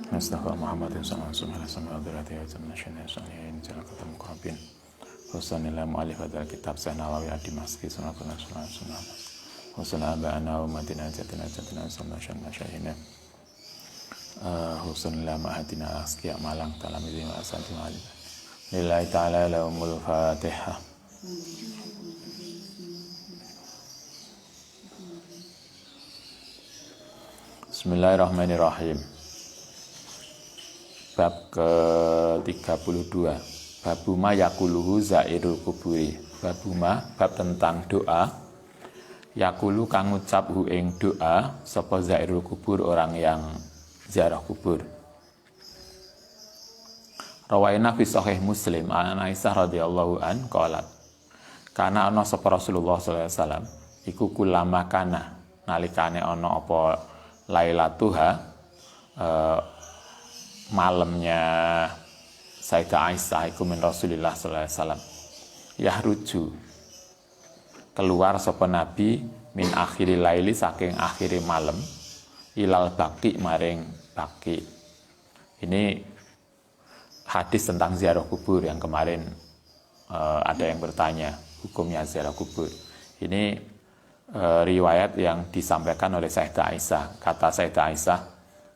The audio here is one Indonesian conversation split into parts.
Mustafa Muhammadin sallallahu alaihi wasallam hadirati wa jamnashana saniyin jalaka muqrabin Husanillah mu'alif hadal kitab Sahnawawi adi maski sunatun sunat Husana ba'ana wa madina jatina sallallahu syahina Husanillah ma'adina asqiya malang talamidhi wa asanti ma'alif lillahi ta'ala lahumul fatihah. Bismillahirrahmanirrahim. Bab ke-32. Babuma yakuluhu zairul kuburi. Babuma bab tentang doa. Yakulu kang ngucap hu ing doa sapa zairul kubur, orang yang ziarah kubur. Rawaina fi sahih Muslim an Aisyah radhiyallahu an qalat. Kana ana sapa Rasulullah sallallahu alaihi wasallam iku kulama kana nalikane ana apa lailatuha malamnya Sayyidah Aisyah iku min Rasulillah sallallahu alaihi wasallam yahruju keluar sapa nabi min akhiri laili saking akhiri malam ilal baqi maring baqi. Ini hadis tentang ziarah kubur yang kemarin ada yang bertanya hukumnya ziarah kubur. Ini riwayat yang disampaikan oleh Sayyidah Aisyah. Kata Sayyidah Aisyah,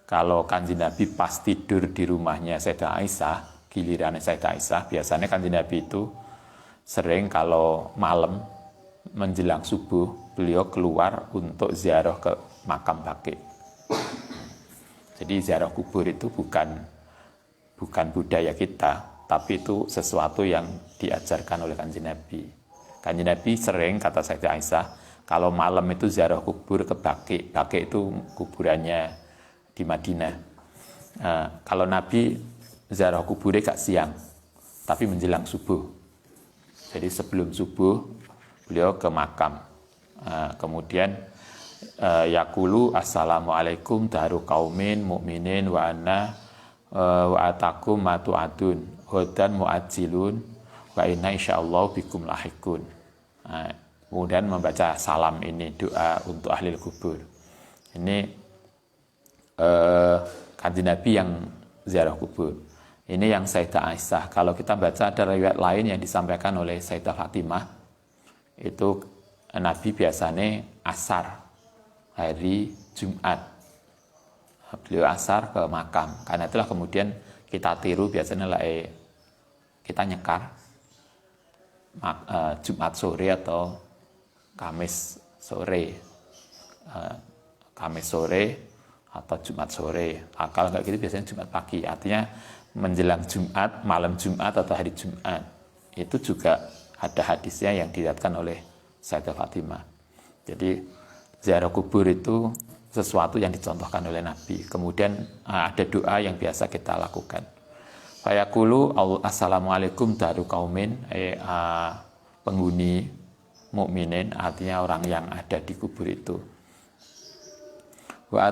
kalau Kanjeng Nabi pas tidur di rumahnya Sayyidah Aisyah, giliran Sayyidah Aisyah, biasanya Kanjeng Nabi itu sering kalau malam menjelang subuh, beliau keluar untuk ziarah ke makam baqi. Jadi ziarah kubur itu bukan budaya kita, tapi itu sesuatu yang diajarkan oleh Kanjeng Nabi. Kanjeng Nabi sering, kata Sayyidah Aisyah, kalau malam itu ziarah kubur ke baqi. Baqi itu kuburannya di Madinah. Kalau Nabi ziarah kuburnya gak siang, tapi menjelang subuh. Jadi sebelum subuh beliau ke makam. Kemudian yakulu assalamualaikum daru kaumin mu'minin wa anna wa atakum matu'adun hodan mu'ajilun wa inna insyaallah bikum lahikun. Kemudian membaca salam ini, doa untuk ahli kubur. Ini Kanjeng Nabi yang ziarah kubur. Ini yang Sayyidah Aisyah. Kalau kita baca ada riwayat lain yang disampaikan oleh Sayyidah Fatimah, itu Nabi biasanya asar hari Jumat. Beliau asar ke makam. Karena itulah kemudian kita tiru biasanya kita nyekar Jumat sore atau Kamis sore, Kamis sore atau Jumat sore. Kalau nggak gitu biasanya Jumat pagi. Artinya menjelang Jumat, malam Jumat atau hari Jumat. Itu juga ada hadisnya yang diriwayatkan oleh Sayyidah Fatimah. Jadi ziarah kubur itu sesuatu yang dicontohkan oleh Nabi. Kemudian ada doa yang biasa kita lakukan. Fayaqulu assalamualaikum daru kaumin, penghuni mukminin, artinya orang yang ada di kubur itu. Wa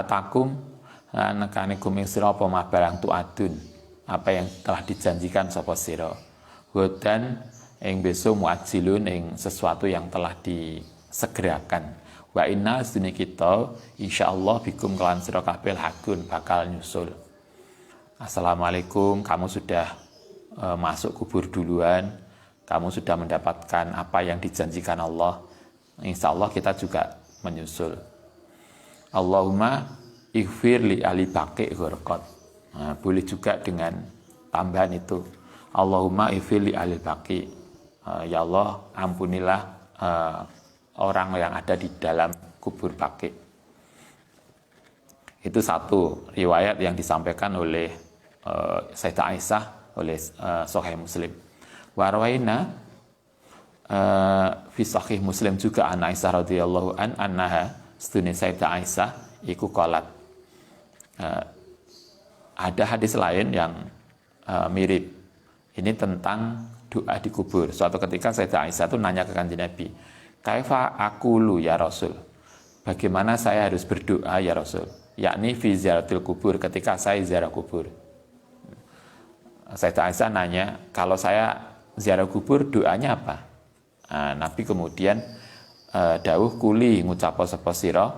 atakum nekanikum ing sira apa barang tuadun, apa yang telah dijanjikan sapa sira. Hodan ing besok muajilun ing sesuatu yang telah disegerakan. Wa inna sedune kita insyaallah bikum kelan sira kabeh hakun bakal nyusul. Assalamualaikum, kamu sudah masuk kubur duluan. Kamu sudah mendapatkan apa yang dijanjikan Allah. Insya Allah kita juga menyusul. Allahumma ighfir li ahli baqi ghurqat. Boleh juga dengan tambahan itu. Allahumma ighfir li ahli baqi. Ya Allah, ampunilah orang yang ada di dalam kubur baqi. Itu satu riwayat yang disampaikan oleh Sayyidah Aisyah oleh Sahih Muslim. Warwaina fi sahih Muslim juga an Aisyah radhiyallahu anha sedune Sayyidah Aisyah iku qalat. Ada hadis lain yang mirip. Ini tentang doa di kubur. Suatu ketika Sayyidah Aisyah itu nanya ke Kanjeng Nabi, "Kaifa aqulu ya Rasul?" Bagaimana saya harus berdoa ya Rasul? Yakni fi ziaratil kubur, ketika saya ziarah kubur. Sayyidah Aisyah nanya, kalau saya ziarah kubur doanya apa? Nabi kemudian dawuh kuli ngucapo sapa sira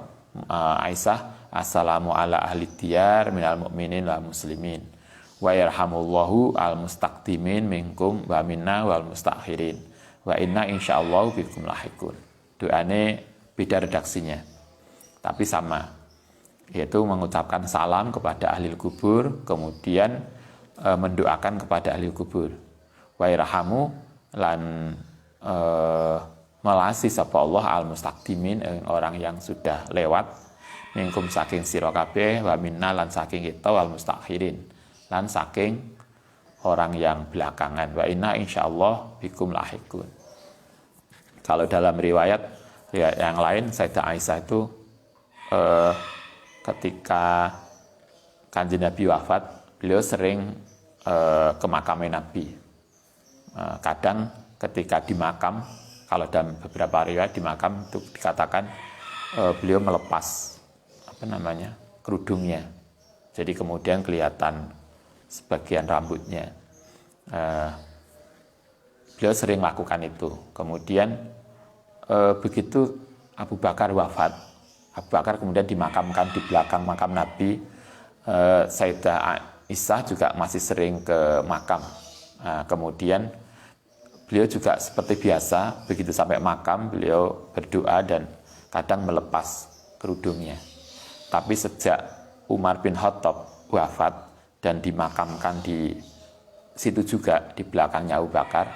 Aisyah assalamu ala ahli diyar minal mu'minin wal muslimin wa yarhamullahu al mustaqdimin minkum wa minna wal mustakhirin wa inna insyaallah bikum lahikun. Doane beda redaksinya tapi sama, yaitu mengucapkan salam kepada ahli kubur, kemudian mendoakan kepada ahli kubur. Wa yarhamu lan melasi sapa Allah al mustaqdimin, orang yang sudah lewat, minkum saking sira kabeh, wa minna lan saking kita wal mustakhirin lan saking orang yang belakangan, wa inna insyaallah bikum lahikun. Kalau dalam riwayat yang lain, Sayyidah Aisyah itu ketika Kanjeng Nabi wafat, beliau sering ke makamnya Nabi. Kadang ketika di makam, kalau dalam beberapa riwayat di makam itu dikatakan beliau melepas kerudungnya. Jadi kemudian kelihatan sebagian rambutnya. Beliau sering melakukan itu. Kemudian begitu Abu Bakar wafat, Abu Bakar kemudian dimakamkan di belakang makam Nabi. Sayyidah Aisyah juga masih sering ke makam. Kemudian beliau juga seperti biasa, begitu sampai makam beliau berdoa dan kadang melepas kerudungnya. Tapi sejak Umar bin Khattab wafat dan dimakamkan di situ juga di belakangnya Abu Bakar,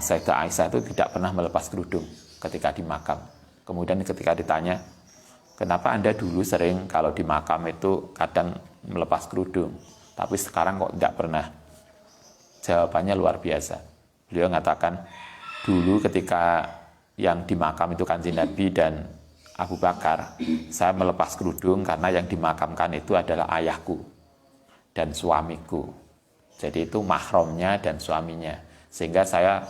Sayyidah Aisyah itu tidak pernah melepas kerudung ketika di makam. Kemudian ketika ditanya, kenapa Anda dulu sering kalau di makam itu kadang melepas kerudung, tapi sekarang kok tidak pernah? Jawabannya luar biasa. Beliau mengatakan, dulu ketika yang di makam itu Kanjeng Nabi dan Abu Bakar, saya melepas kerudung karena yang dimakamkan itu adalah ayahku dan suamiku. Jadi itu mahramnya dan suaminya. Sehingga saya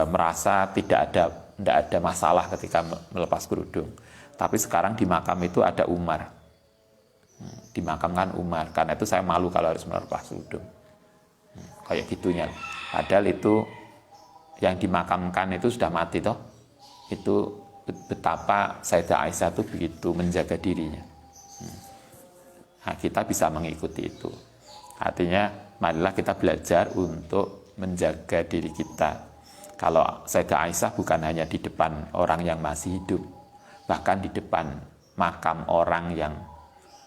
merasa tidak ada masalah ketika melepas kerudung. Tapi sekarang di makam itu ada Umar. Dimakamkan Umar. Karena itu saya malu kalau harus melepas kerudung. Kayak gitunya. Padahal itu yang dimakamkan itu sudah mati toh. Itu betapa Sayyidah Aisyah itu begitu menjaga dirinya. Nah, kita bisa mengikuti itu. Artinya marilah kita belajar untuk menjaga diri kita. Kalau Sayyidah Aisyah bukan hanya di depan orang yang masih hidup, bahkan di depan makam orang yang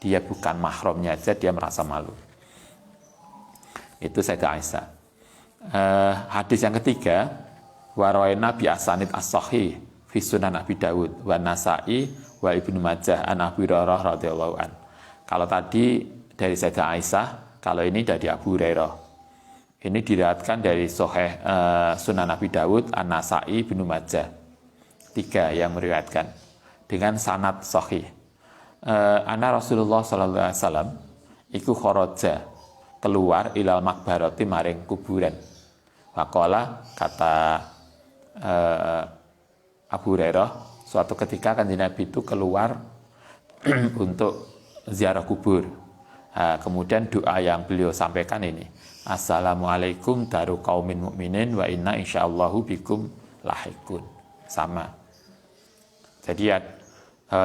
dia bukan mahramnya aja dia merasa malu. Itu Sayyidah Aisyah. Hadis yang ketiga, warawaina bi asanid as-sahih fi sunan Abi Dawud wa Nasa'i wa Ibnu Majah an Abu Hurairah radhiyallahu an. Kalau tadi dari Sayyidah Aisyah, kalau ini dari Abu Hurairah. Ini diriwayatkan dari Sahih Sunan Abi Dawud, An-Nasa'i, Ibnu Majah. 3 yang meriwayatkan dengan sanad sahih. Anna Rasulullah sallallahu alaihi wasallam iku kharaja keluar ilal makbarati maring kuburan. Maqala kata Abu Hurairah, suatu ketika Kanjeng Nabi itu keluar untuk ziarah kubur. Kemudian doa yang beliau sampaikan ini, Assalamualaikum daru qaumin mu'minin wa inna insyaallahu bikum lahikun. Sama. Jadi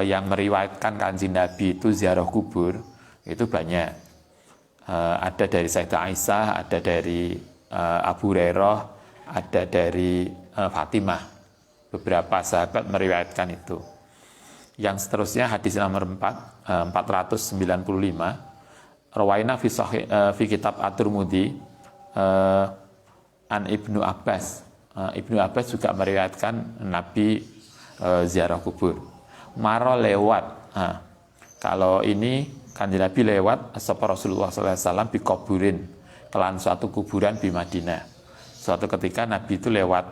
yang meriwayatkan Kanjeng Nabi itu ziarah kubur itu banyak. Ada dari Sayyidah Aisyah, ada dari Abu Hurairah, ada dari Fatimah. Beberapa sahabat meriwayatkan itu. Yang seterusnya hadis nomor 495, Rawaina fi kitab At-Tirmidzi an Ibnu Abbas. Ibnu Abbas juga meriwayatkan Nabi ziarah kubur. Maro lewat. Kalau ini Kanjeng Nabi lewat sapa Rasulullah sallallahu alaihi wasallam bi kuburin, kelan suatu kuburan di Madinah. Suatu ketika Nabi itu lewat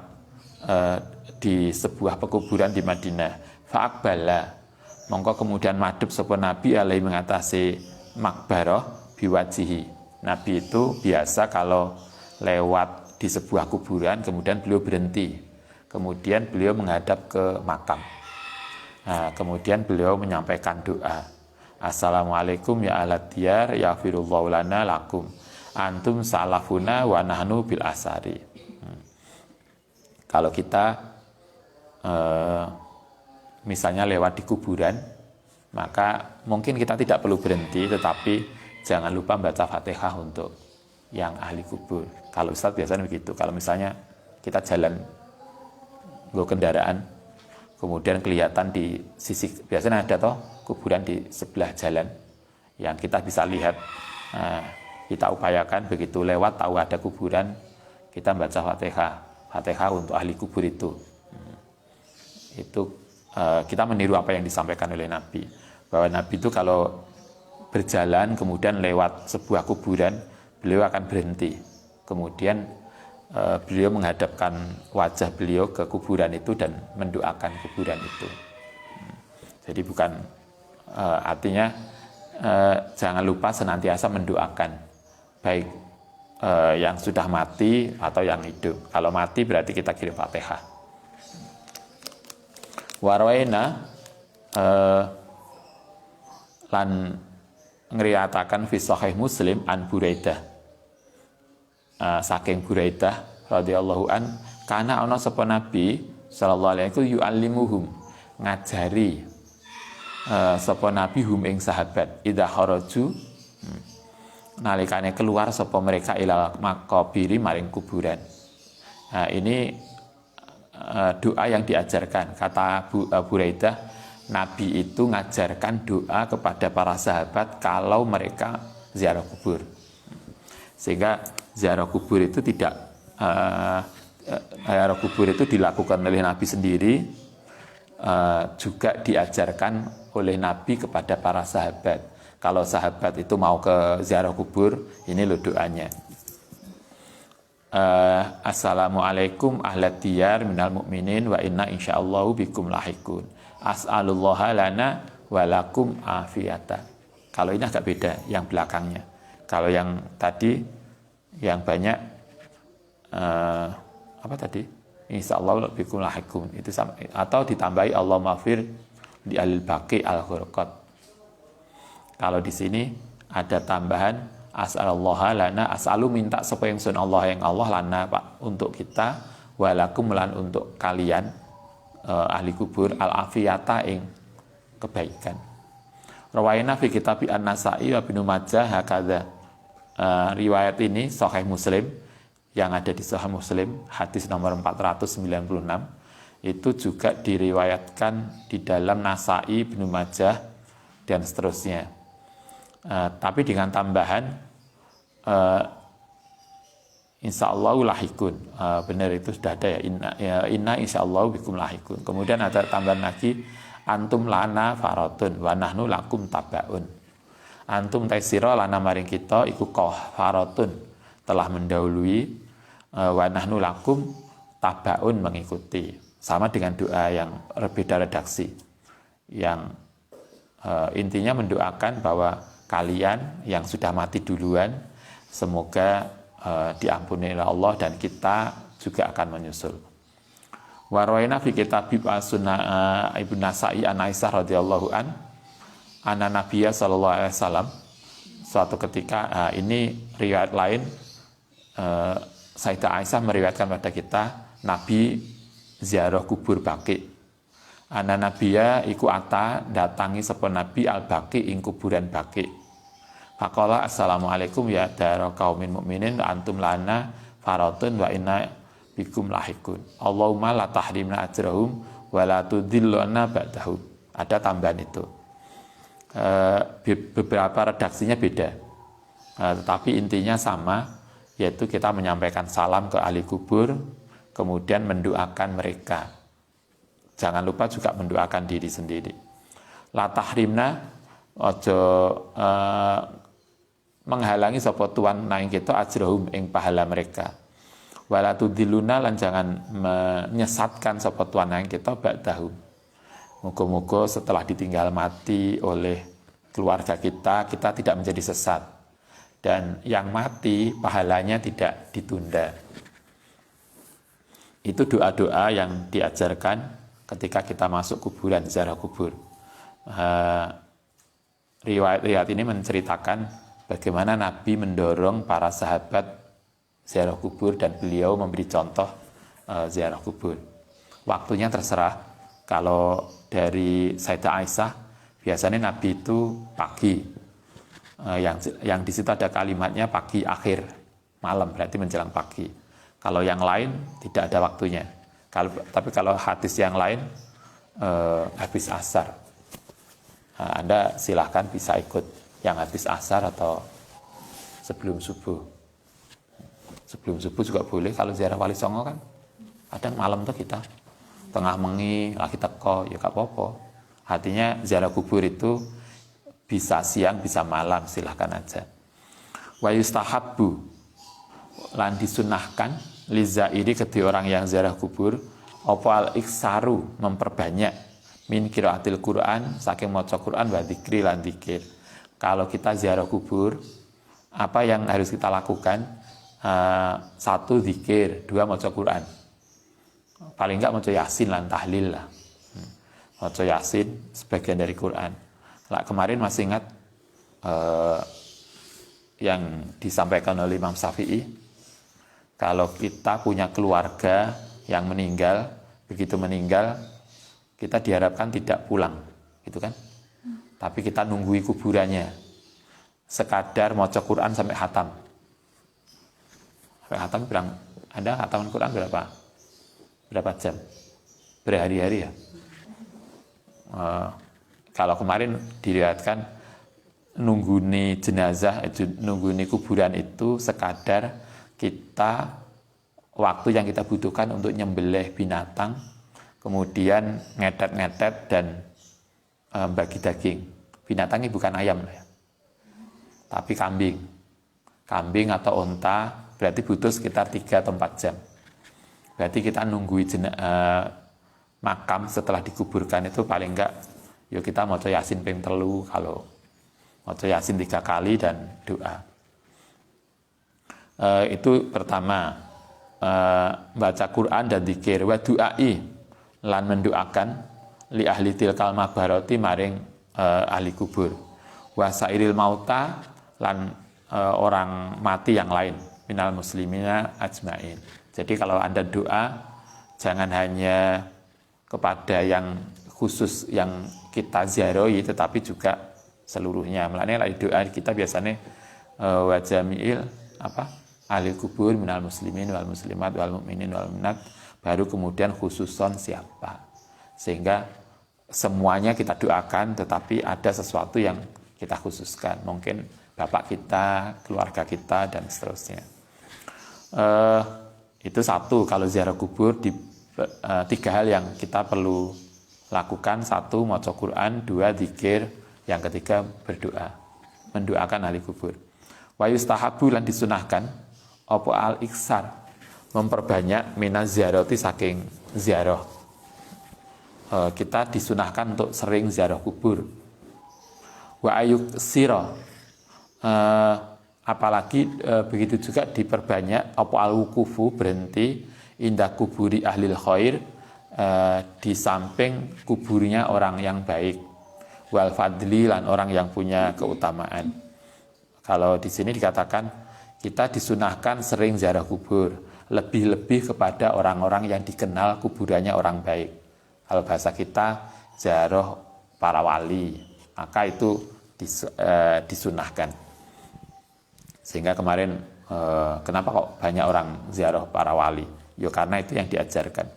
di sebuah pekuburan di Madinah. Fa'aqbala, mongko kemudian madhep sapa Nabi alaihi mengatasi makbarah biwajihi. Nabi itu biasa kalau lewat di sebuah kuburan kemudian beliau berhenti, kemudian beliau menghadap ke makam. Nah, kemudian beliau menyampaikan doa, Assalamualaikum ya ahlat diyar yaghfirullahu lana lakum antum salafuna wa nahnu bil asari. Kalau kita misalnya lewat di kuburan, Maka mungkin kita tidak perlu berhenti, tetapi jangan lupa baca Fatihah untuk yang ahli kubur. Kalau Ustadz biasanya begitu. Kalau misalnya kita jalan nggo kendaraan, kemudian kelihatan di sisi, biasanya ada toh kuburan di sebelah jalan yang kita bisa lihat. Nah, kita upayakan begitu lewat tahu ada kuburan, kita baca Fatihah untuk ahli kubur itu. Itu kita meniru apa yang disampaikan oleh Nabi, bahwa Nabi itu kalau berjalan kemudian lewat sebuah kuburan, beliau akan berhenti, kemudian beliau menghadapkan wajah beliau ke kuburan itu dan mendoakan kuburan itu. Jadi bukan artinya jangan lupa senantiasa mendoakan baik yang sudah mati atau yang hidup. Kalau mati berarti kita kirim Fatihah. Warwaina lan ngriatakan fi sahih Muslim an Buraidah, saking Buraidah radhiyallahu an, kana ana sapa Nabi sallallahu alaihi wasallam yu'allimuhum, ngajari sapa Nabi hum ing sahabat idza kharaju, nalikane keluar sapa mereka ilal maqabiri maring kuburan. Nah, ini doa yang diajarkan. Kata Buraidah, Nabi itu ngajarkan doa kepada para sahabat kalau mereka ziarah kubur. Sehingga ziarah kubur itu tidak ziarah kubur itu dilakukan oleh Nabi sendiri, juga diajarkan oleh Nabi kepada para sahabat. Kalau sahabat itu mau ke ziarah kubur, ini loh doanya. Assalamualaikum ahlat diyar minal mu'minin wa inna insyaallahu bikum lahikun. As'alullaha lana walakum afiyata. Kalau ini agak beda yang belakangnya. Kalau yang tadi yang banyak apa tadi? Insyaallahu bikum lahikun. Itu sama, atau ditambahi Allah mafir di alil baqi al ghurqat. Kalau di sini ada tambahan as'alullaha lana, as'alu minta sapa ingsun Allah yang Allah lana Pak untuk kita, walakum lan untuk kalian ahli kubur al afiyata ing kebaikan. Rawaina fi kitab An-Nasa'i wa Ibnu Majah hakadha. Riwayat ini Sahih Muslim, yang ada di Sahih Muslim hadis nomor 496, itu juga diriwayatkan di dalam Nasa'i, Ibnu Majah dan seterusnya. Tapi dengan tambahan insyaallahu lahikun, benar itu sudah ada ya, inna insyaallahu bikum lahikun. Kemudian ada tambahan lagi, antum lana faratun wa nahnu lakum tabaun. Antum taisira lana maring kita iku faratun, telah mendahului, wa nahnu lakum tabaun, mengikuti. Sama dengan doa yang berbeda redaksi, yang intinya mendoakan bahwa kalian yang sudah mati duluan semoga diampuni oleh Allah dan kita juga akan menyusul. Wa rawaina fi kitab Sunnah Ibnu Nasa'i an Aisyah radhiyallahu an, anna Nabiyya sallallahu alaihi wasallam, suatu ketika, ini riwayat lain, Sayyidah Aisyah meriwayatkan pada kita Nabi ziarah kubur Baqi. Ana Nabiya iku ata datangi sapa Nabi al Baqi ing kuburan Baqi. Faqala assalamualaikum ya dara qaumin mukminin antum lana faratun wa inna bikum lahikun. Allahumma la tahrimna ajrahum wa la tudhillana ba'dahum. Ada tambahan itu. Beberapa redaksinya beda. Tetapi intinya sama, yaitu kita menyampaikan salam ke ahli kubur, kemudian mendoakan mereka. Jangan lupa juga mendoakan diri sendiri. La tahrimna, ojo menghalangi sapa tuan naing kita ajrahum ing pahala mereka. Wala tudiluna, lan jangan menyesatkan sapa tuan naing kita ba'dahum. Moga-moga setelah ditinggal mati oleh keluarga kita tidak menjadi sesat. Dan yang mati pahalanya tidak ditunda. Itu doa-doa yang diajarkan ketika kita masuk kuburan, ziarah kubur. Riwayat ini menceritakan bagaimana Nabi mendorong para sahabat ziarah kubur dan beliau memberi contoh ziarah kubur. Waktunya terserah. Kalau dari Sayyidah Aisyah, Biasanya Nabi itu pagi, yang di situ ada kalimatnya pagi akhir malam, berarti menjelang pagi. Kalau yang lain tidak ada waktunya. Tapi kalau hadis yang lain habis asar. Nah, Anda silahkan bisa ikut yang habis asar atau sebelum subuh. Sebelum subuh juga boleh. Kalau ziarah Wali Songo kan kadang malam tuh kita tengah mengi lagi teko, ya gak apa-apa. Artinya ziarah kubur itu bisa siang bisa malam, silahkan aja. Wa yustahabbu, lan disunahkan lizairi kedua orang yang ziarah kubur apa al iksaru, memperbanyak min qiraatil Quran, saking maca Quran wa dzikri lan dzikir. Kalau kita ziarah kubur, apa yang harus kita lakukan? Satu zikir, dua maca Quran. Paling enggak maca Yasin lan tahlil lah. Maca Yasin sebagian dari Quran. Lah kemarin masih ingat yang disampaikan oleh Imam Syafi'i, kalau kita punya keluarga yang meninggal, begitu meninggal kita diharapkan tidak pulang, gitu kan? Tapi kita nunggui kuburannya, sekadar maca Quran sampai khatam. Sampai khatam bilang, Anda khataman Quran berapa jam? Berhari-hari ya? Kalau kemarin dilihatkan nungguni jenazah, nungguni kuburan itu sekadar kita waktu yang kita butuhkan untuk nyembelih binatang, kemudian ngetet-ngetet dan bagi daging. Binatangnya bukan ayam ya, tapi kambing atau onta, berarti butuh sekitar 3 atau 4 jam. Berarti kita nunggui makam setelah dikuburkan itu paling enggak, yuk kita maca Yasin ping 3, kalau maca Yasin 3 kali dan doa. Itu pertama, baca Quran dan dzikir, wa du'ai, lan mendoakan li ahli tilkal mabaroti, maring ahli kubur, wa sairil mauta, lan orang mati yang lain, minal muslimina ajmain. Jadi kalau Anda doa, jangan hanya kepada yang khusus yang kita ziarahi, tetapi juga seluruhnya. Mulanya doa kita biasanya wa jami'il ahli kubur minal muslimin wal muslimat wal mu'minin wal mu'minat, baru kemudian khususon siapa. Sehingga semuanya kita doakan, tetapi ada sesuatu yang kita khususkan. Mungkin bapak kita, keluarga kita, dan seterusnya. Itu satu, kalau ziarah kubur, 3 hal yang kita perlu lakukan. 1, maca Quran. 2, zikir. Yang ketiga, berdoa, mendoakan ahli kubur. Wa yustahabu, lan disunahkan apa al-iksar, memperbanyak minaz ziarati, saking ziarah. Kita disunahkan untuk sering ziarah kubur. Wa ayuk siro, apalagi begitu juga diperbanyak apa al-wukufu, berhenti indah kuburi ahlil khair, di samping kuburnya orang yang baik, wal fadli, lan orang yang punya keutamaan. Kalau di sini dikatakan kita disunahkan sering ziarah kubur, lebih-lebih kepada orang-orang yang dikenal kuburannya orang baik. Kalau bahasa kita ziarah para wali, maka itu disunahkan. Sehingga kemarin kenapa kok banyak orang ziarah para wali? Ya karena itu yang diajarkan.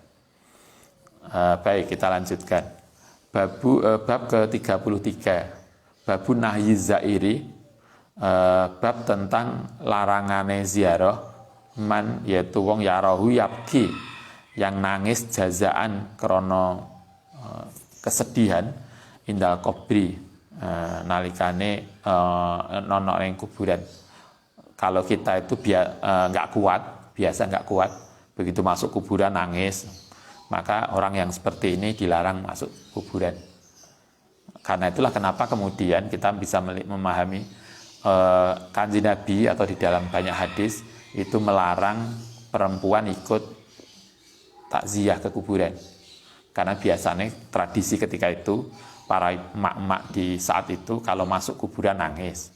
Baik, kita lanjutkan. Bab ke-33. Babun nahyi zairi, bab tentang larangane ziarah man, yaitu wong yarahu yabki, yang nangis jazaan krono kesedihan indal kubri, nalikane nono ning kuburan. Kalau kita itu biasa nggak kuat, begitu masuk kuburan nangis, maka orang yang seperti ini dilarang masuk kuburan. Karena itulah kenapa kemudian kita bisa memahami Kanjeng Nabi atau di dalam banyak hadis itu melarang perempuan ikut takziah ke kuburan. Karena biasanya tradisi ketika itu para emak-emak di saat itu kalau masuk kuburan nangis.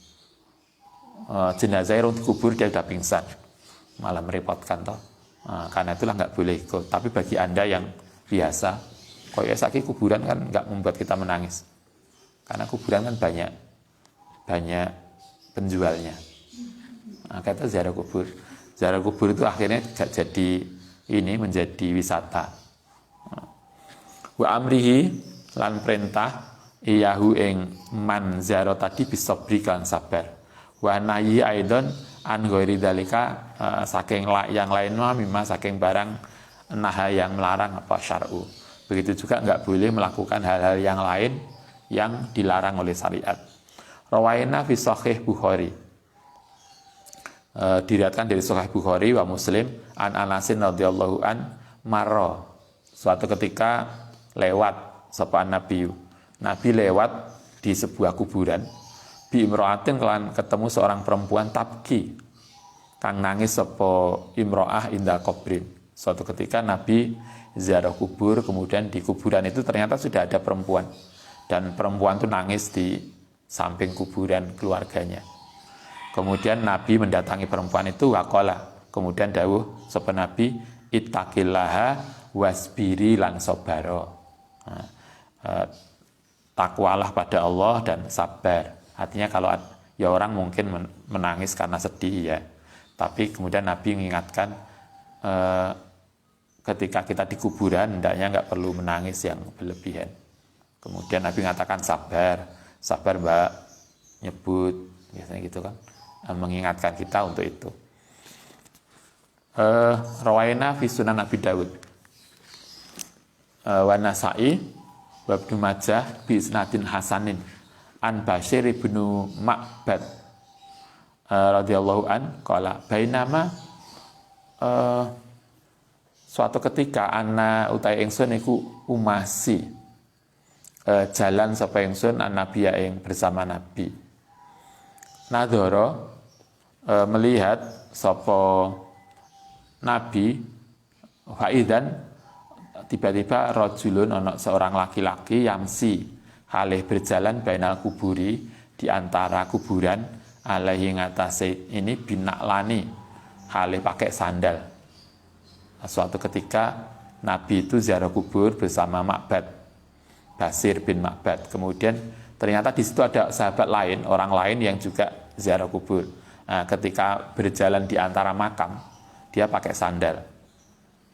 Jenazah yang dikubur dia sudah pingsan, malah merepotkan toh. Karena itulah nggak boleh ikut. Tapi bagi Anda yang biasa, kok ya sakit kuburan kan nggak membuat kita menangis. Karena kuburan kan banyak penjualnya. Nah, kata ziarah kubur. Ziarah kubur itu akhirnya menjadi wisata. Wa amrihi lan perintah iyahu ing man ziarah tadi bisobri kan sabar. Wa nahyi aidon an ghairi dalika saking yang lain mimma saking barang naha yang melarang apa syar'u. Begitu juga enggak boleh melakukan hal-hal yang lain yang dilarang oleh syariat. Rawaina fi sahih Bukhari. Diriwayatkan dari Sahih Bukhari wa Muslim an Anasin radhiyallahu an marra. Suatu ketika lewat sapa Nabi lewat di sebuah kuburan bi imra'atin kelan ketemu seorang perempuan tabki kang nangis sapa imra'ah inda qabrin. Suatu ketika Nabi ziarah kubur, kemudian di kuburan itu ternyata sudah ada perempuan, dan perempuan itu nangis di samping kuburan keluarganya. Kemudian Nabi mendatangi perempuan itu, waqala, kemudian dawuh sapa Nabi, ittaqillaha wasbiri lan sabaro. Takwalah pada Allah dan sabar. Artinya kalau ya orang mungkin menangis karena sedih ya, tapi kemudian Nabi mengingatkan ketika kita di kuburan hendaknya nggak perlu menangis yang berlebihan. Kemudian Nabi mengatakan sabar mbak, nyebut biasanya gitu kan, mengingatkan kita untuk itu. Rawaina fi Sunan Abi Dawud wa Nasa'i wa Ibnu Majah bi isnadin hasanin an Bashir ibnu Ma'bad radhiyallahu an qala bainama suatu ketika ana utai ingsun iku umasi jalan sapa ingsun an nabi ing bersama Nabi. Nadhara melihat sapa Nabi faidan tiba-tiba rajulun ana seorang laki-laki yamsi halih berjalan bainal kuburi di antara kuburan alaihi ngatasé ini binaklani halih pakai sandal. Suatu ketika Nabi itu ziarah kubur bersama Ma'bad, Basir bin Ma'bad. Kemudian ternyata di situ ada sahabat lain, orang lain yang juga ziarah kubur. Nah, ketika berjalan di antara makam, dia pakai sandal.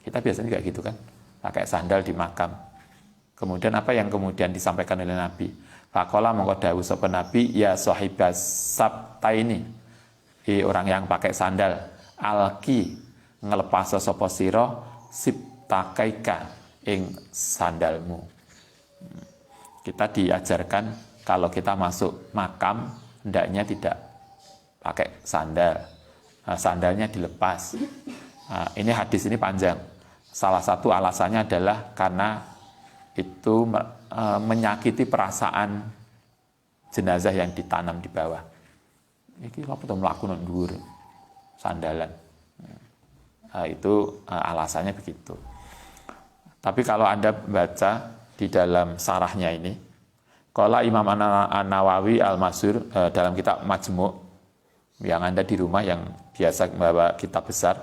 Kita biasanya juga gitu kan, pakai sandal di makam. Kemudian apa yang kemudian disampaikan oleh Nabi? Faqala mongko dawuh sapa Nabi, ya sahibas sabtaini. Orang yang pakai sandal, alki ngelepas sapa sira sibtakaika ing sandalmu. Kita diajarkan kalau kita masuk makam hendaknya tidak pakai sandal. Sandalnya dilepas. Ini hadis ini panjang. Salah satu alasannya adalah karena itu menyakiti perasaan jenazah yang ditanam di bawah. Iki apa to mlaku nang dhuwur sandalan. Itu alasannya begitu. Tapi kalau Anda baca di dalam sarahnya ini, qala Imam An-Nawawi Al-Masyhur dalam kitab Majmu' yang Anda di rumah yang biasa membawa kitab besar,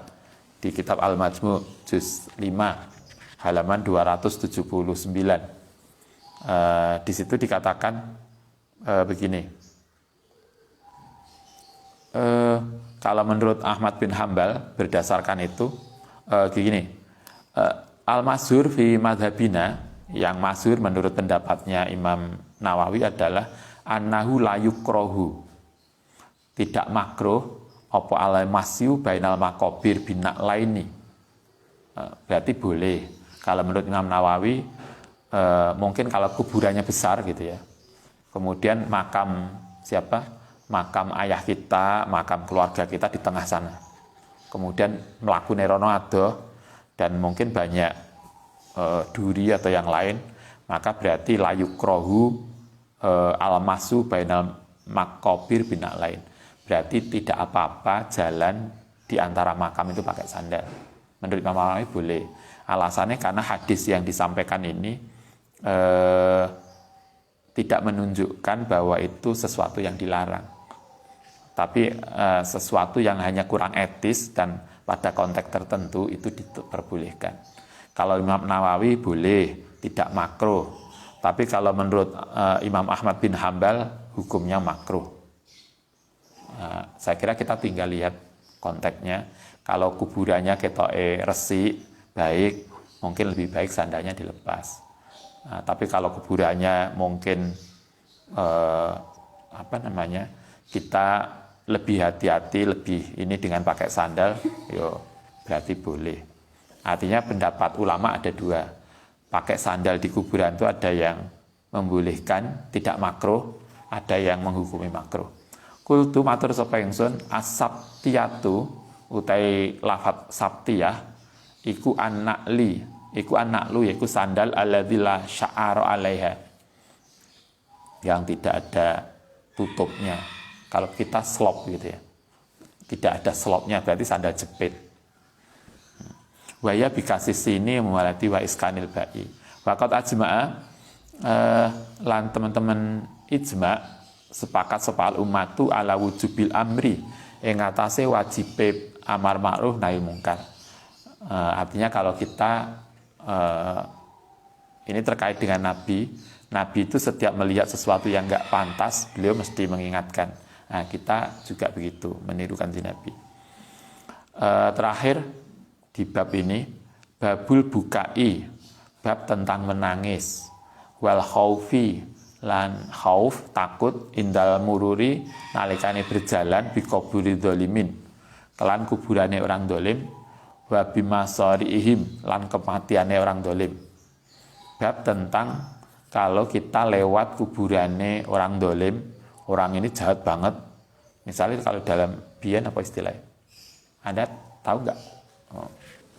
di kitab Al-Majmu' juz 5 halaman 279. Di situ dikatakan begini. Kalau menurut Ahmad bin Hambal berdasarkan itu begini, al-masyhur fi madhabina, yang masyhur menurut pendapatnya Imam Nawawi adalah annahu la yukrahu, tidak makruh apa al-masyu bainal maqabir binak laini. Berarti boleh. Kalau menurut Imam Nawawi mungkin kalau kuburannya besar gitu ya, kemudian makam siapa? Makam ayah kita, makam keluarga kita di tengah sana. Kemudian mlaku nerono adoh dan mungkin banyak duri atau yang lain, maka berarti layukrohu almasu bainal makobir binak lain. Berarti tidak apa-apa jalan di antara makam itu pakai sandal. Menurut Imam Nawawi boleh. Alasannya karena hadis yang disampaikan ini tidak menunjukkan bahwa itu sesuatu yang dilarang, tapi sesuatu yang hanya kurang etis dan pada konteks tertentu itu diperbolehkan. Kalau Imam Nawawi boleh, tidak makruh. Tapi kalau menurut Imam Ahmad bin Hambal, hukumnya makruh. Saya kira kita tinggal lihat konteksnya. Kalau kuburannya ketoke resik, baik, mungkin lebih baik sandalnya dilepas. Tapi kalau kuburannya mungkin kita lebih hati-hati, lebih ini dengan pakai sandal, yo berarti boleh. Artinya pendapat ulama ada dua. Pakai sandal di kuburan itu ada yang membolehkan, tidak makruh, ada yang menghukumi makruh. Kultu matur sapa ingsun as-sabtiyatu utai lafat sabtiyah iku an-na'li, iku an-na'lu yaiku sandal alladzi la sya'ara 'alaiha, yang tidak ada tutupnya. Kalau kita slop gitu ya, tidak ada slopnya, berarti sandal jepit. Waya bikasih sini memalati wa iskanil ba'i. Waqat ajma'a lan teman-teman ijma' sepakat sepal ummatu ala wujubil amri yang atase wajib amar ma'ruf nahi mungkar. Artinya kalau kita ini terkait dengan Nabi itu setiap melihat sesuatu yang enggak pantas, beliau mesti mengingatkan. Nah, kita juga begitu, menirukan si Nabi. Terakhir di bab ini, babul bukai, bab tentang menangis, wal khaufi, lan khauf, takut, indal mururi, nalikane berjalan, bikoburi dolimin, kelan kuburane orang dolim, wa bimasarihim, lan kematiane orang dolim. Bab tentang kalau kita lewat kuburane orang dolim, orang ini jahat banget. Misalnya kalau dalam biyen apa istilahnya? Anda tahu nggak?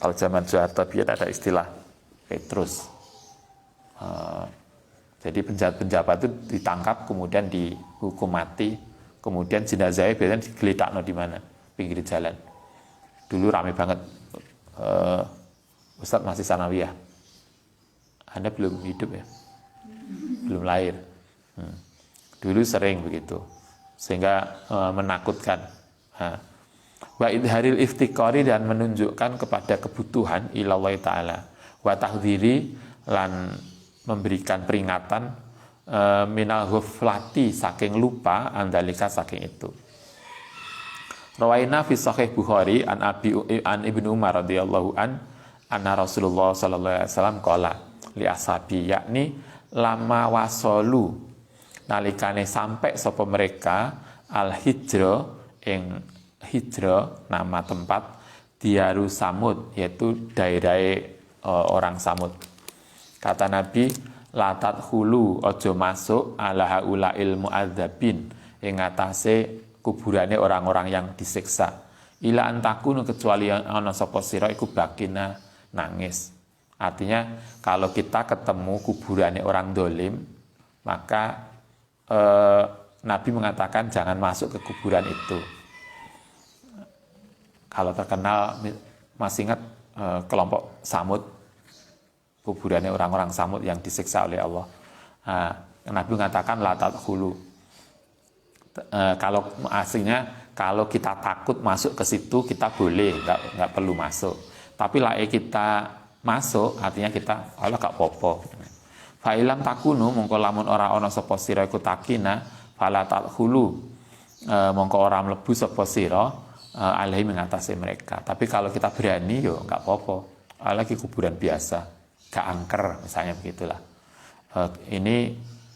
Kalau zaman Soeharto biyen ada istilah Petrus. Jadi penjahat-penjahat itu ditangkap, kemudian dihukum mati, kemudian jenazahnya biasanya digeletakno di mana? Pinggir jalan. Dulu ramai banget. Ustadz masih sanawiyah. Anda belum hidup ya? Belum lahir. Dulu sering begitu, sehingga menakutkan. Wa idharil iftikari, dan menunjukkan kepada kebutuhan ilallah ta'ala. Wa tahdhiri, lan memberikan peringatan minal ghaflati, saking lupa, andalika saking itu. Rawaina fi sahih Bukhari an Ibnu Umar radhiyallahu anna Rasulullah sallallahu alaihi wasallam qala li ashabi, yakni lama wasolu, nalikane sampai sapa mereka al hijra ing hijra nama tempat Diaru Samud, yaitu daerah orang Samud. Kata Nabi, latat hulu, ojo masuk ala haula ilmu adzabin, ing atase kuburane orang-orang yang disiksa. Ila antakunu, kecuali ana sapa sira iku bakina, nangis. Artinya kalau kita ketemu kuburane orang dolim, maka Nabi mengatakan jangan masuk ke kuburan itu. Kalau terkenal, masih ingat kelompok Samud, kuburannya orang-orang Samud yang disiksa oleh Allah. Nabi mengatakan latat hulu. Kalau aslinya, kalau kita takut masuk ke situ, kita boleh, nggak perlu masuk. Tapi lae kita masuk, artinya kita Allah gak popo. Fa'ilam takunu, mongko lamun ora ana sapa sira iku takina, fala takhulu, mongko ora mlebu sapa sira alaihi mengatasi mereka. Tapi kalau kita berani, yo gak popo. Lagi kuburan biasa, gak angker, misalnya begitulah. Ini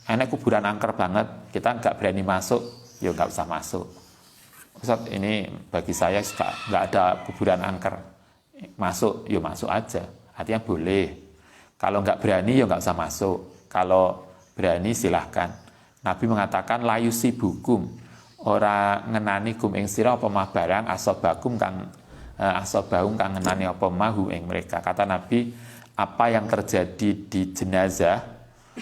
enak kuburan angker banget, kita gak berani masuk, yo gak usah masuk. Ustaz, ini bagi saya gak ada kuburan angker, masuk, yo masuk aja. Artinya boleh. Kalau nggak berani ya nggak usah masuk. Kalau berani silahkan. Nabi mengatakan layu sibukum, ora ngenani kum ing sira apa mah barang asobakum kang asobahum kang ngenani apa mahu ing mereka. Kata Nabi, apa yang terjadi di jenazah,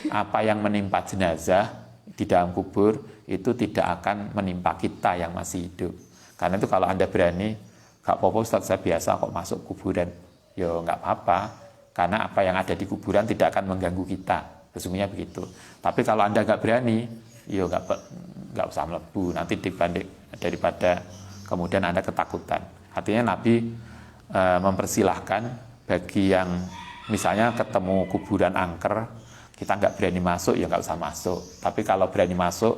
apa yang menimpa jenazah di dalam kubur itu tidak akan menimpa kita yang masih hidup. Karena itu kalau Anda berani, nggak apa-apa Ustaz, saya biasa kok masuk kuburan. Ya nggak apa-apa, karena apa yang ada di kuburan tidak akan mengganggu kita, sesungguhnya begitu. Tapi kalau Anda nggak berani, ya nggak usah melebu, nanti daripada kemudian Anda ketakutan. Artinya Nabi mempersilahkan bagi yang misalnya ketemu kuburan angker, kita nggak berani masuk, ya nggak usah masuk. Tapi kalau berani masuk,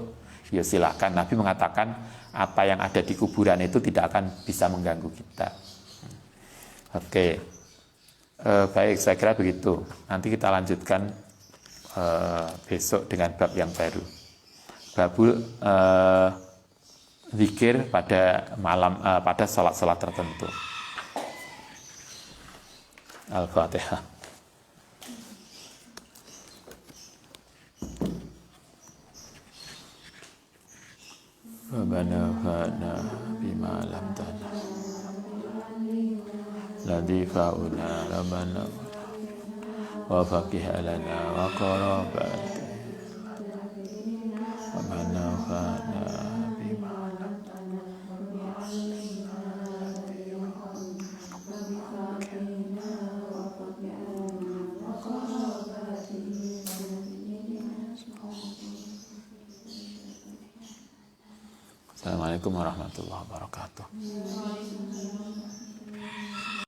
ya silakan. Nabi mengatakan apa yang ada di kuburan itu tidak akan bisa mengganggu kita. Oke, baik, saya kira begitu. Nanti kita lanjutkan besok dengan bab yang baru. Babul zikir pada malam, pada salat-salat tertentu. Al-Fatihah. Rabbana fa'na bima lam tanah ladzi fa'una rabbana wa faqih lana wa qarabati Rabbana fa'na bima lam Assalamualaikum warahmatullahi wabarakatuh.